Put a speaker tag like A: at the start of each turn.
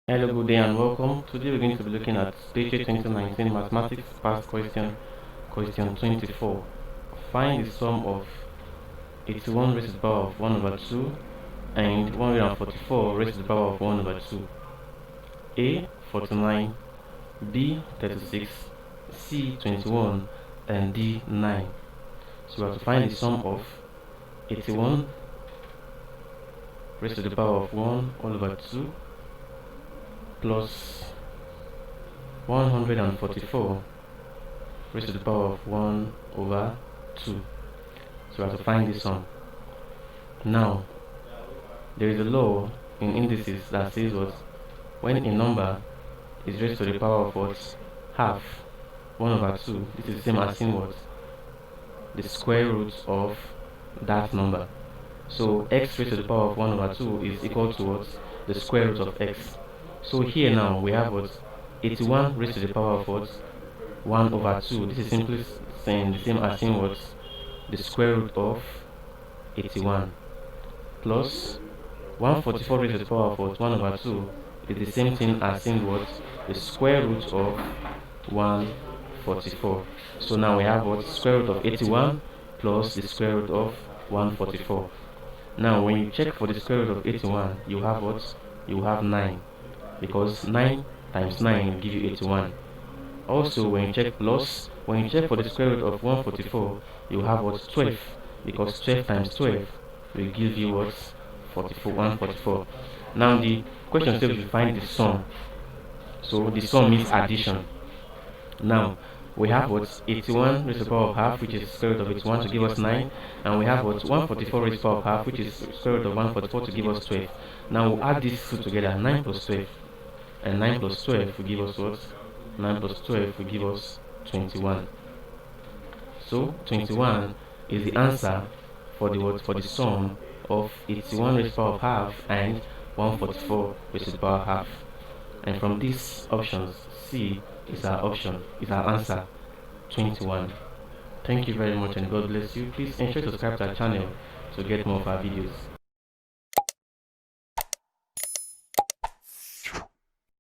A: Hello, good day and welcome. Today we're going to be looking at Bece 2019 Mathematics Past Question, question 24. Find the sum of 81 raised to the power of 1 over 2 and 144 raised to the power of 1 over 2. A 49, B 36, C 21, and D 9. So we have to find the sum of 81 raised to the power of 1 all over 2 plus 144 raised to the power of 1 over 2. So we have to find this sum. Now, there is a law in indices that says what? When a number is raised to the power of what? Half, 1 over 2, this is the same as in what? The square root of that number. So x raised to the power of 1 over 2 is equal to what? The square root of x. So here now we have what? 81 raised to the power of what? 1 over 2. This is simply saying the same as in what? The square root of 81 plus 144 raised to the power of what? 1 over 2 is the same thing as in what? The square root of 144. So now we have what? Square root of 81 plus the square root of 144. Now when you check for the square root of 81, you have what? You have 9, because 9 times 9 will give you 81. Also, when you check for the square root of 144, you have what? 12, because 12 times 12 will give you what? 144. Now the question says you find the sum. So the sum means addition. Now we have what? 81 raised to the power of half, which is square root of 81 to give us 9, and we have what? 144 raised to the power of half, which is square root of 144 to give us 12. Now we'll add these two together, 9 plus 12, and 9 plus 12 will give us what? 9 plus 12 will give us 21. So 21 is the answer for the what? For the sum of 81 raised to the power of half and 144 raised to the power of half. And from these options, C is our answer, 21. Thank you very much and God bless you. Please ensure to subscribe to our channel to get more of our videos.